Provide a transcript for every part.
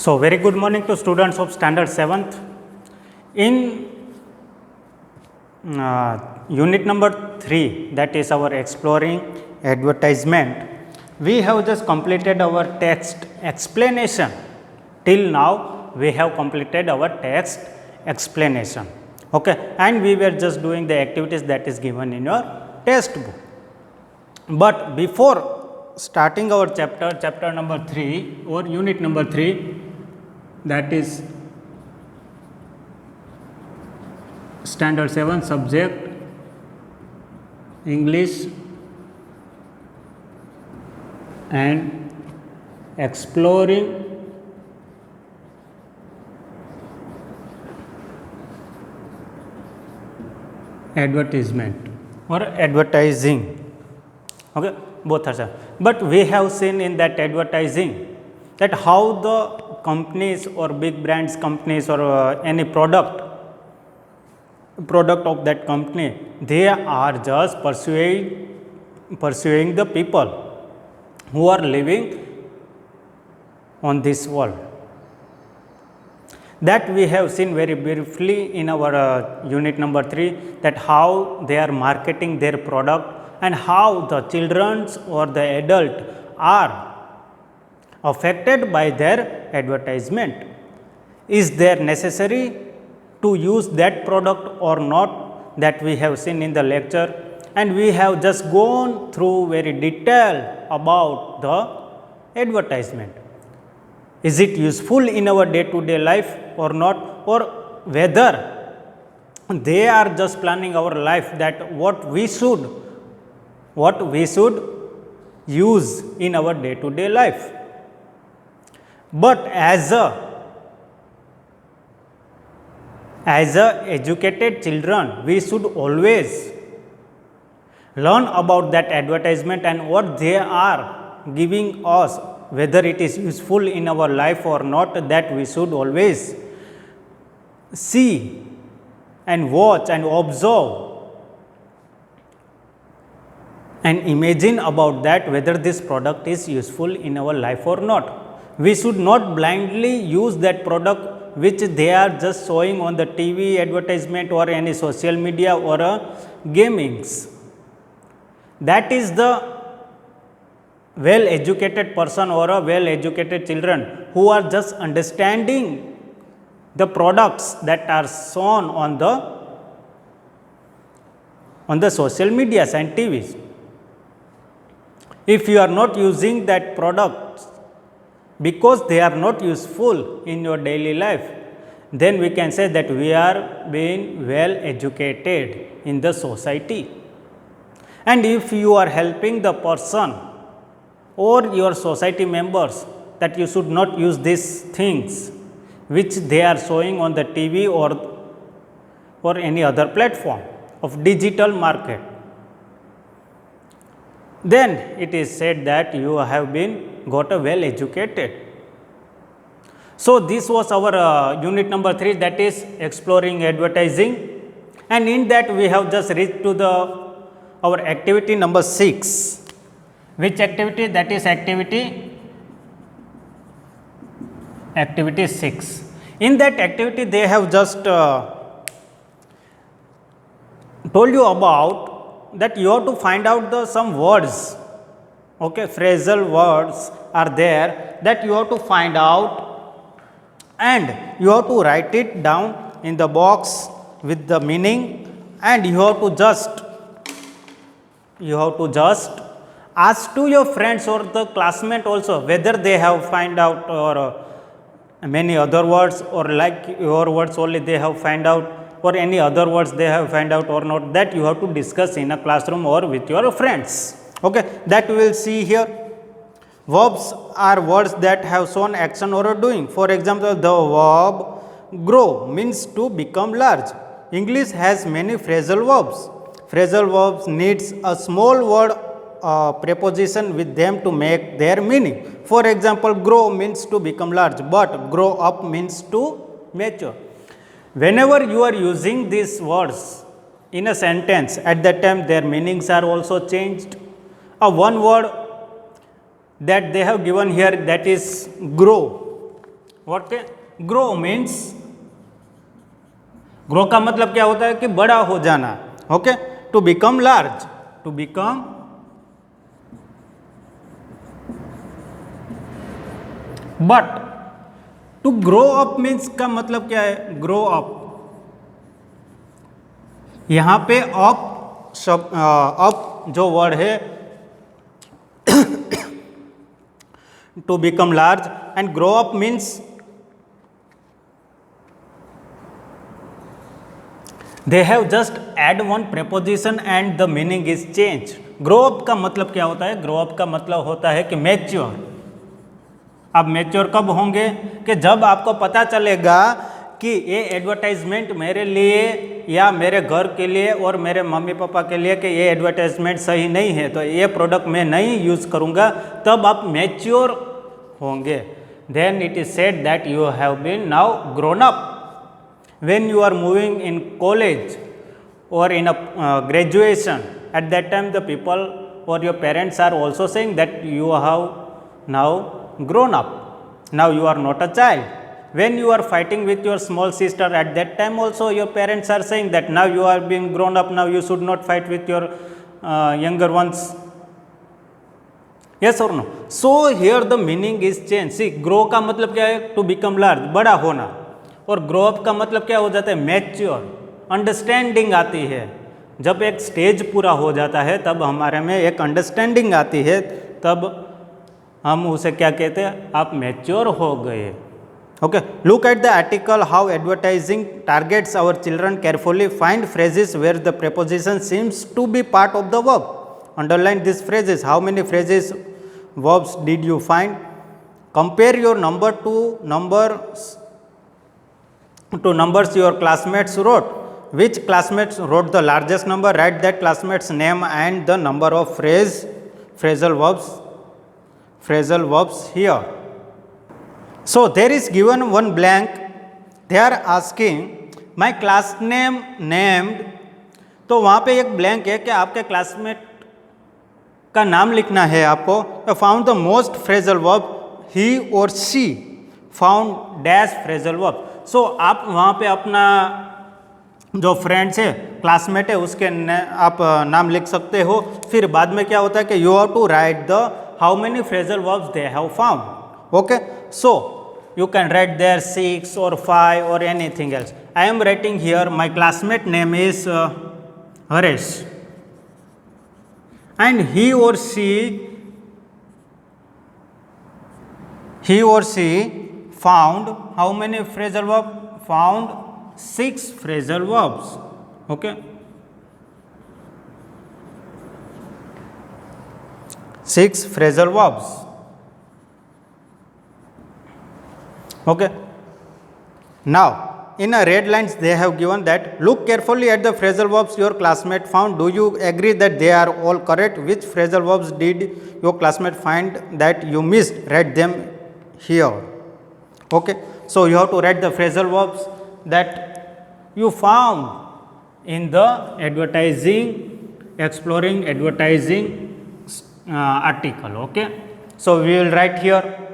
So, very good morning to students of standard 7th. In unit number 3, that is our exploring advertisement, we have just completed our text explanation. Till now, we have completed our text explanation. Okay, and we were just doing the activities that is given in your test book. But before starting our chapter number 3 or unit number 3, that is standard 7 subject English and exploring advertisement or advertising. Okay, both are same. But we have seen in that advertising that how the companies or big brands companies or any product of that company, they are just pursuing the people who are living on this world. That we have seen very briefly in our unit number 3, that how they are marketing their product and how the children or the adult are affected by their advertisement. Is there necessary to use that product or not, that we have seen in the lecture, and we have just gone through very detail about the advertisement. Is it useful in our day to day life or not, or whether they are just planning our life, that what we should use in our day to day life. But as a educated children, we should always learn about that advertisement and what they are giving us, whether it is useful in our life or not, that we should always see and watch and observe and imagine about that, whether this product is useful in our life or not. We should not blindly use that product which they are just showing on the TV advertisement or any social media or gamings. That is the well educated person or a well educated children who are just understanding the products that are shown on the social medias and TVs. If you are not using that product because they are not useful in your daily life, then we can say that we are being well educated in the society. And if you are helping the person or your society members that you should not use these things which they are showing on the TV or any other platform of digital market, then it is said that you have been got a well educated. So, this was our unit number 3, that is exploring advertising, and in that we have just reached to our activity number 6. Which activity? That is activity 6. In that activity they have just told you about that you have to find out some words, okay, phrasal words are there that you have to find out, and you have to write it down in the box with the meaning, and you have to just ask to your friends or the classmate also whether they have find out or many other words, or like your words only they have find out, or any other words they have find out or not, that you have to discuss in a classroom or with your friends. Okay, that we will see here. Verbs are words that have shown action or doing. For example, the verb grow means to become large. English has many phrasal verbs. Phrasal verbs needs a small word preposition with them to make their meaning. For example, grow means to become large, but grow up means to mature. Whenever you are using these words in a sentence, at that time their meanings are also changed. One word that they have given here, that is grow. Okay, grow means, grow का मतलब क्या होता है कि बड़ा हो जाना. Okay, to become large, to become but to grow up means का मतलब क्या है? ग्रो अप, यहां पे अप शब्द, अप जो वर्ड है to become large and grow up means they have just add one preposition and the meaning is change. Grow up का मतलब क्या होता है? ग्रो अप का मतलब होता है कि मैच्योर. आप मैच्योर कब होंगे? कि जब आपको पता चलेगा कि ये एडवर्टाइजमेंट मेरे लिए या मेरे घर के लिए और मेरे मम्मी पापा के लिए कि ये एडवर्टाइजमेंट सही नहीं है, तो ये प्रोडक्ट मैं नहीं यूज़ करूँगा, तब आप मैच्योर होंगे. Then it is said that you have been now grown up. When you are moving in college or in a graduation, at that time the people or your parents are also saying that you have now grown up, now you are not a child. When you are fighting with your small sister, at that time also your parents are saying that now you are being grown up, now you should not fight with your younger ones. Yes or no? So here the meaning is changed. See, grow का मतलब क्या है? To become large, बड़ा होना. और grow up का मतलब क्या हो जाता है? मैच्योर, अंडरस्टैंडिंग आती है. जब एक स्टेज पूरा हो जाता है तब हमारे में एक अंडरस्टैंडिंग आती है, तब हम उसे क्या कहते हैं? आप मैच्योर हो गए. Okay, look at the article how advertising targets our children carefully, find phrases where the preposition seems to be part of the verb, underline this phrases. How many phrases verbs did you find? Compare your number to numbers your classmates wrote. Which classmates wrote the largest number? Write that classmate's name and the number of phrasal verbs here. So there is given one blank. They are asking my class name named. तो वहाँ पे एक blank है कि आपके classmate का नाम लिखना है आपको. Found the most phrasal verb he और she, found dash phrasal verb. So आप वहाँ पे अपना जो फ्रेंड्स है, क्लासमेट है, उसके आप नाम लिख सकते हो. फिर बाद में क्या होता है कि you have to write the how many phrasal verbs they have found. Okay, so you can write there 6 or 5 or anything else. I am writing here my classmate name is Harish, and he or she found how many phrasal verbs? Found 6 phrasal verbs. Okay, 6 phrasal verbs. Okay, now in a red lines they have given that look carefully at the phrasal verbs your classmate found. Do you agree that they are all correct? Which phrasal verbs did your classmate find that you missed? Write them here. Okay, so you have to write the phrasal verbs that you found in the exploring advertising article. Okay, so we will write here.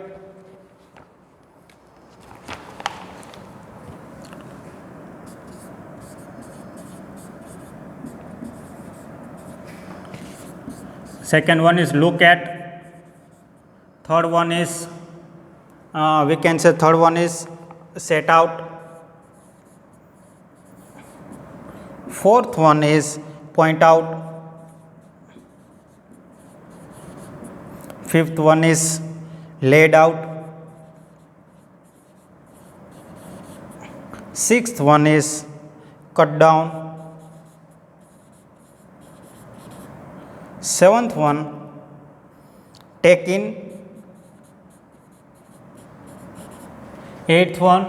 Second one is look at. Third one is we can say third one is set out. Fourth one is point out. Fifth one is laid out. Sixth one is cut down. Seventh one take in. Eighth one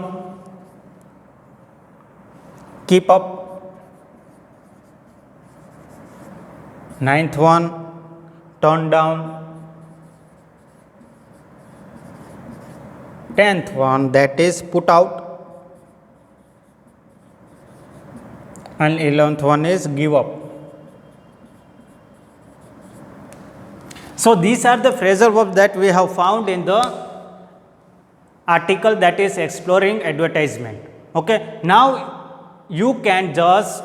keep up. Ninth one turn down. 10th one that is put out, and 11th one is give up. So these are the phrasal verbs that we have found in the article that is exploring advertisement. Okay, now you can just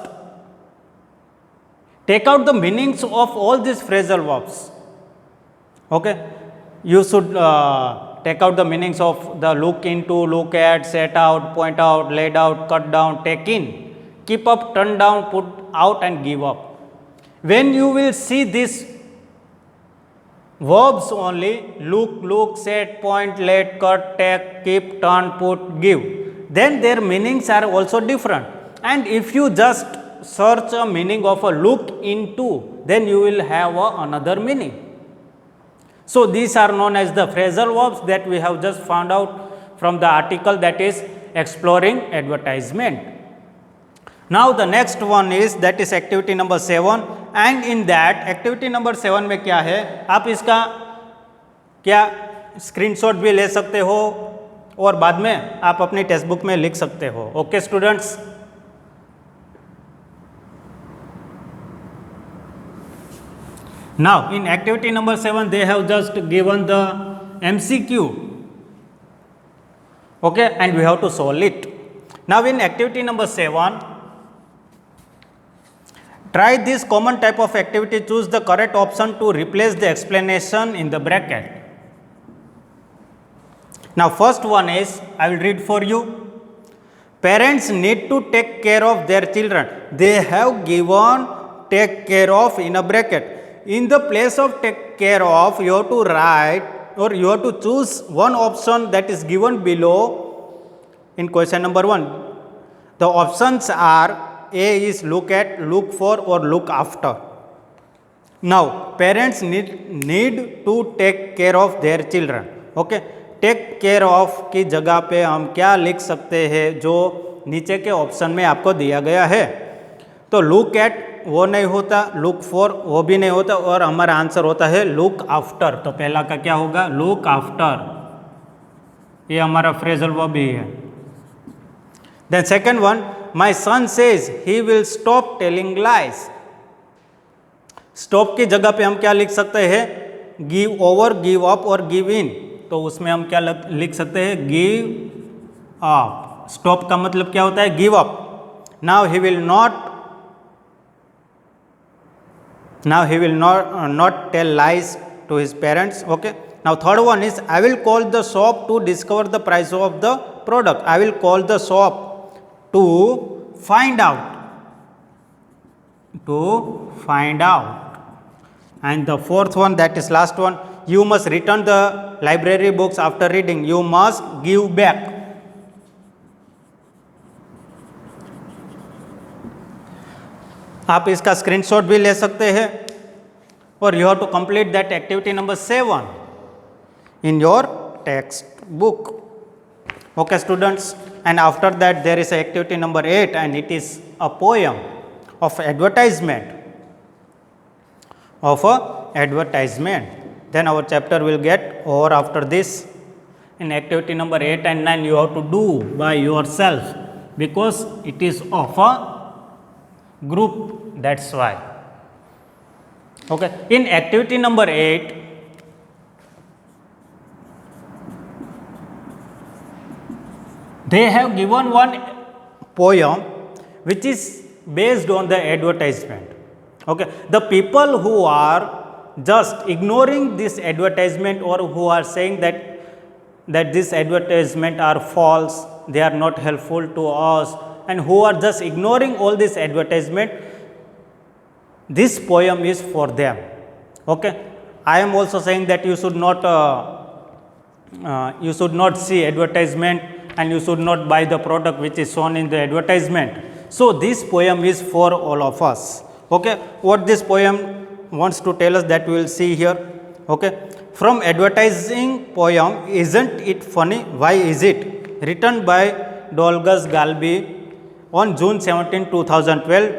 take out the meanings of all these phrasal verbs. Okay, you should take out the meanings of the look into, look at, set out, point out, laid out, cut down, take in, keep up, turn down, put out and give up. When you will see these verbs only, look, set, point, let, cut, take, keep, turn, put, give, then their meanings are also different. And if you just search a meaning of a look into, then you will have another meaning. So these are known as the phrasal verbs that we have just found out from the article that is exploring advertisement. Now the next one is that is activity number 7, and in that activity number 7 में क्या है, आप इसका क्या screenshot भी ले सकते हो और बाद में आप अपनी टेक्स्ट बुक में लिख सकते हो. Okay students. Now in activity number 7 they have just given the MCQ, okay, and we have to solve it. Now in activity number 7, try this common type of activity, choose the correct option to replace the explanation in the bracket. Now first one is, I will read for you. Parents need to take care of their children. They have given take care of in a bracket. In the place of take care of, you have to write or you have to choose one option that is given below in question number 1. The options are, A is look at, look for or look after. Now parents need to take care of their children. Okay, take care of की जगह पे हम क्या लिख सकते हैं जो नीचे के ऑप्शन में आपको दिया गया है. तो लुक एट वो नहीं होता, लुक फॉर वो भी नहीं होता और हमारा आंसर होता है लुक आफ्टर. तो पहला का क्या होगा, लुक आफ्टर. ये हमारा फ्रेजल वर्ब ही है. Then second one, my son says he will stop telling lies. Stop की जगह पे हम क्या लिख सकते हैं, गिव ओवर, गिव अप और गिव इन. तो उसमें हम क्या लिख सकते हैं, गिव अप. स्टॉप का मतलब क्या होता है, give up. Now he will not tell lies to his parents. Okay, now third one is, I will call the shop to discover the price of the product. I will call the shop to find out. And the fourth one, that is last one, you must return the library books after reading. You must give back. आप इसका screenshot भी ले सकते हैं और you have to complete that activity number 7 in your text book. Okay students, and after that there is activity number 8 and it is a poem of advertisement. Then our chapter will get over after this. In activity number 8 and 9 you have to do by yourself because it is of a group, that's why. Okay, in activity number 8 they have given one poem which is based on the advertisement. Okay, the people who are just ignoring this advertisement or who are saying that this advertisement are false, they are not helpful to us, and who are just ignoring all this advertisement, this poem is for them. Okay, I am also saying that you should not see advertisement and you should not buy the product which is shown in the advertisement. So this poem is for all of us. Okay, what this poem wants to tell us, that we will see here. Okay, from advertising poem, isn't it funny, why is it, written by Dolgus Galbi on June 17, 2012,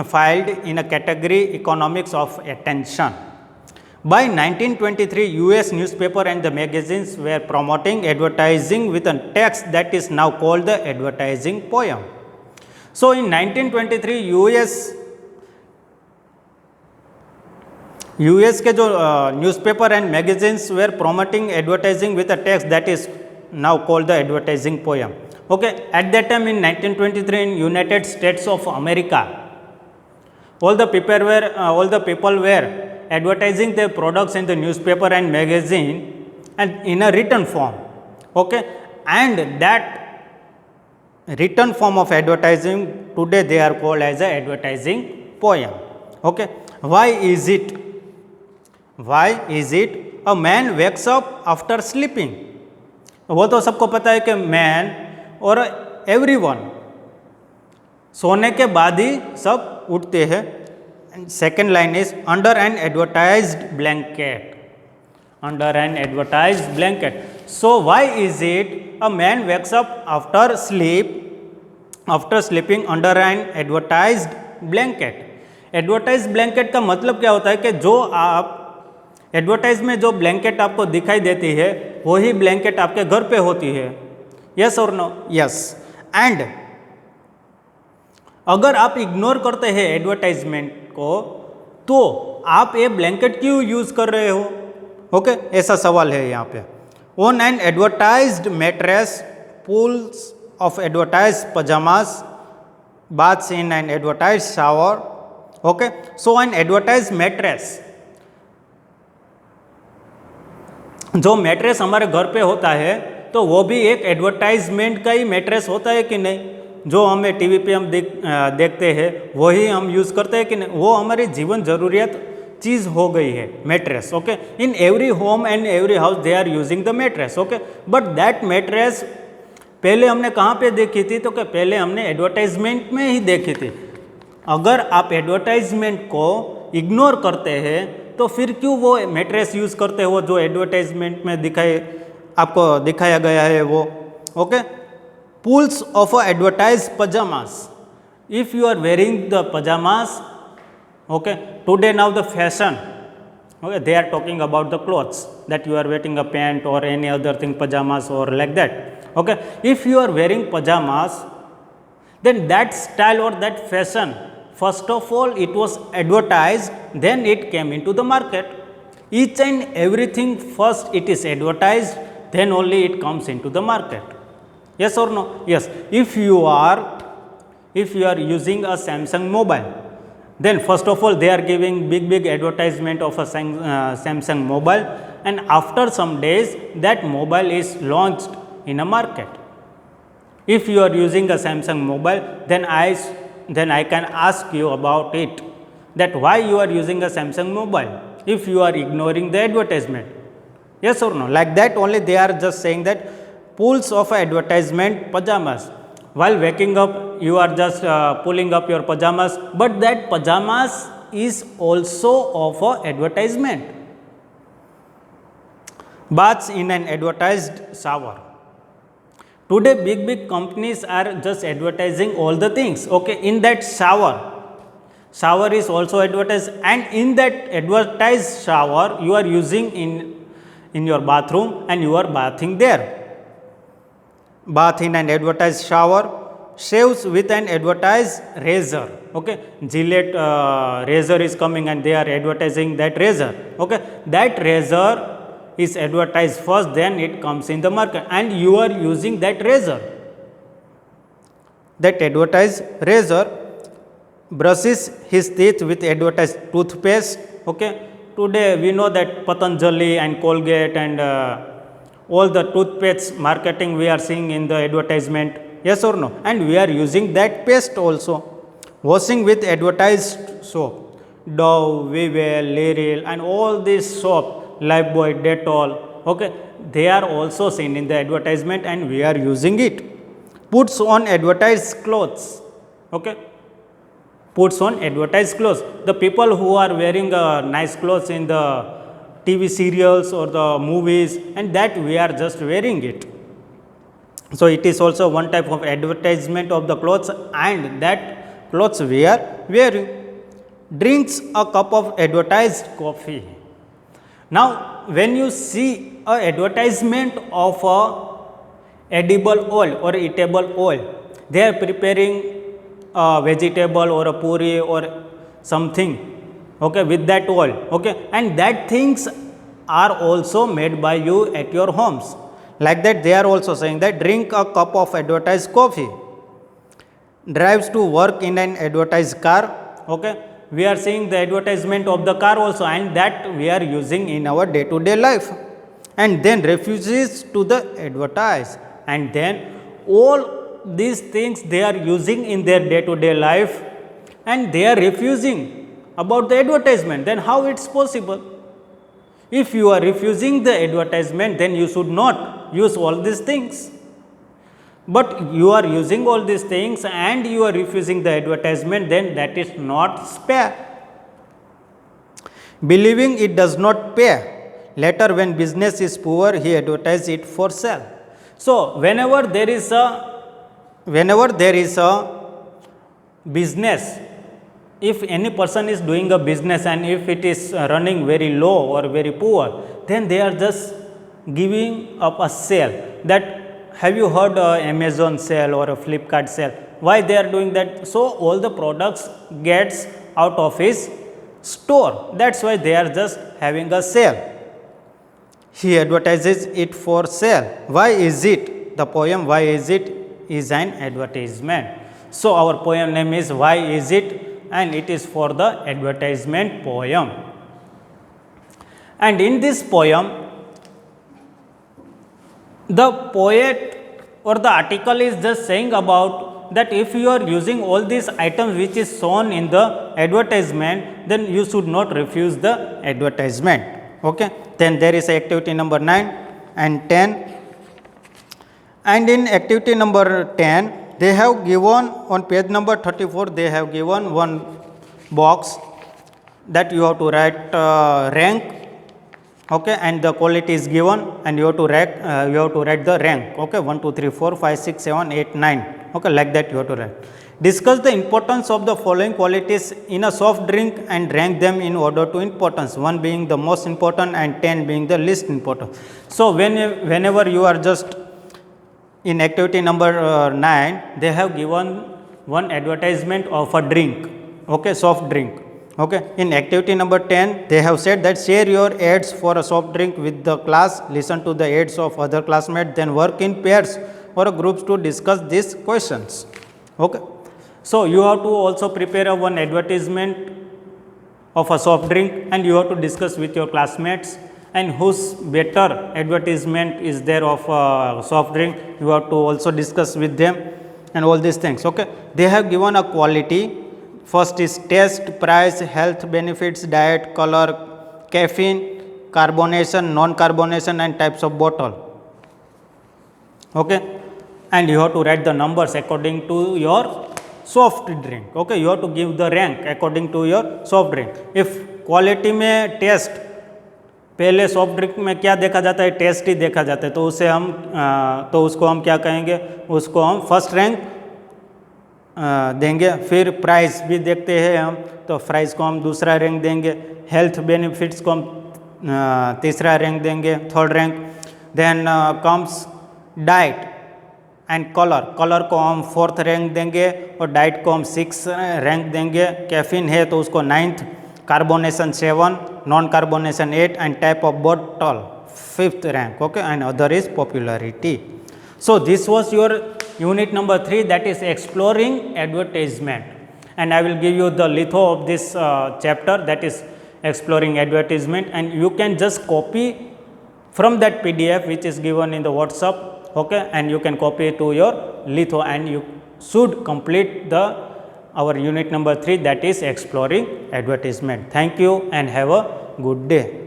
filed in a category economics of attention. By 1923, US newspaper and the magazines were promoting advertising with a text that is now called the advertising poem. So in 1923, US US के जो newspaper and magazines were promoting advertising with a text that is now called the advertising poem. Okay, at that time in 1923 in United States of America, all the people were advertising their products in the newspaper and magazine and in a written form. Okay, and that written form of advertising today they are called as a advertising poem. Okay, why is it a man wakes up after sleeping? वो तो सबको पता है कि man और everyone सोने के बाद ही सब उठते हैं. Second line is under an advertised blanket. So why is it a man wakes up after sleeping under an advertised blanket. Advertised blanket का मतलब क्या होता है कि जो आप एडवर्टाइज में जो ब्लैंकेट आपको दिखाई देती है वही ब्लैंकेट आपके घर पे होती है. यस और नो? यस. एंड अगर आप इग्नोर करते हैं एडवर्टाइजमेंट को तो आप ये ब्लैंकेट क्यों यूज कर रहे हो? ओके, ऐसा सवाल है यहाँ पे. On an advertised mattress, pools of advertise pyjamas, baths in an advertise shower. Okay, so an advertise mattress, जो मैट्रेस हमारे घर पे होता है तो वो भी एक एडवर्टाइजमेंट का ही मैट्रेस होता है कि नहीं? जो हमें टीवी पे हम देखते हैं वही हम यूज़ करते हैं कि नहीं? वो हमारी जीवन ज़रूरियात चीज़ हो गई है mattress. Okay, in every home and every house they are using the mattress. Okay, but that mattress पहले हमने कहाँ पे देखी थी? तो क्या पहले हमने एडवर्टाइजमेंट में ही देखी थी. अगर आप एडवर्टाइजमेंट को इग्नोर करते हैं तो फिर क्यों वो मैट्रेस यूज़ करते हो जो एडवर्टाइजमेंट में आपको दिखाया गया है वो. Okay, pools of a advertise pyjamas. If you are wearing the pyjamas, okay, today now the fashion, okay, they are talking about the clothes that you are wearing a pant or any other thing, pajamas or like that. Okay, if you are wearing pajamas, then that style or that fashion, first of all it was advertised, then it came into the market. Each and everything first it is advertised, then only it comes into the market. Yes or no? Yes. If you are using a Samsung mobile, then first of all they are giving big advertisement of a Samsung mobile, and after some days that mobile is launched in a market. If you are using a Samsung mobile, then I can ask you about it, that why you are using a Samsung mobile if you are ignoring the advertisement. Yes or no? Like that only they are just saying that pulls of advertisement pajamas. While waking up you are just pulling up your pajamas, but that pajamas is also of a advertisement. Baths in an advertised shower. Today big companies are just advertising all the things. Okay, in that shower is also advertised, and in that advertised shower you are using in your bathroom and you are bathing there. Bath in an advertised shower. Shaves with an advertised razor. Okay, Gillette razor is coming and they are advertising that razor. Okay, that razor is advertised first, then it comes in the market and you are using that razor. That advertised razor. Brushes his teeth with advertised toothpaste. Okay, today we know that Patanjali and Colgate and all the toothpaste marketing we are seeing in the advertisement. Yes or no? And we are using that paste also. Washing with advertised soap. Dove, Vivel, Lyriel and all this soap, Lifebuoy, Dettol. Okay, they are also seen in the advertisement and we are using it. Puts on advertised clothes. Okay, puts on advertised clothes. The people who are wearing nice clothes in the TV serials or the movies, and that we are just wearing it. So it is also one type of advertisement of the clothes, and that clothes we are wearing. Drinks a cup of advertised coffee. Now when you see a advertisement of a edible oil or eatable oil, they are preparing a vegetable or a puri or something okay, with that oil, okay, and that things are also made by you at your homes. Like that, they are also saying that drink a cup of advertised coffee, drives to work in an advertised car, okay, we are seeing the advertisement of the car also, and that we are using in our day to day life, and then refuses to the advertise, and then all these things they are using in their day to day life, and they are refusing about the advertisement. Then how it's possible? If you are refusing the advertisement, then you should not use all these things, but you are using all these things and you are refusing the advertisement, then that is not spare. Believing it does not pay, later when business is poor he advertises it for sale. So whenever there is a business, if any person is doing a business and if it is running very low or very poor, then they are just giving up a sale. That, have you heard Amazon sale or a Flipkart sale? Why they are doing that? So all the products gets out of his store, that's why they are just having a sale. He advertises it for sale. Why is it? The poem Why Is It is an advertisement. So our poem name is Why Is It, and it is for the advertisement poem. And in this poem, the poet or the article is just saying about that if you are using all these items which is shown in the advertisement, then you should not refuse the advertisement. Okay. Then there is activity number 9 and 10. And in activity number 10, they have given on page number 34, they have given one box that you have to write rank, okay, and the quality is given, and you have to write the rank, okay, 1 2 3 4 5 6 7 8 9, okay, like that you have to write. Discuss the importance of the following qualities in a soft drink and rank them in order to importance, 1 being the most important and 10 being the least important. So whenever you are just in activity number 9, they have given one advertisement of a drink, okay, soft drink, okay. In activity number 10, they have said that share your ads for a soft drink with the class, listen to the ads of other classmates, then work in pairs or groups to discuss these questions, okay. So you have to also prepare one advertisement of a soft drink, and you have to discuss with your classmates, and whose better advertisement is there of soft drink, you have to also discuss with them, and all these things, okay. They have given a quality. First is taste, price, health benefits, diet, color, caffeine, carbonation, non-carbonation, and types of bottle, okay. And you have to write the numbers according to your soft drink, okay. You have to give the rank according to your soft drink. If quality में test, पहले soft drink में क्या देखा जाता है, test ही देखा जाता है, तो उसे हम तो उसको हम क्या कहेंगे, उसको हम फर्स्ट रैंक देंगे. फिर प्राइस भी देखते हैं हम, तो प्राइस को हम दूसरा रैंक देंगे. हेल्थ बेनिफिट्स को हम तीसरा रैंक देंगे, third rank. Then comes diet and colour, colour को हम फोर्थ रैंक देंगे, और डाइट को हम सिक्स रैंक देंगे. कैफीन है तो उसको ninth, carbonation 7, non-carbonation 8, and type of bottle 5th rank, okay, and other is popularity. So this was your unit number 3, that is exploring advertisement, and I will give you the litho of this chapter, that is exploring advertisement, and you can just copy from that PDF which is given in the WhatsApp, okay, and you can copy to your litho, and you should complete our unit number 3, that is exploring advertisement. Thank you and have a good day.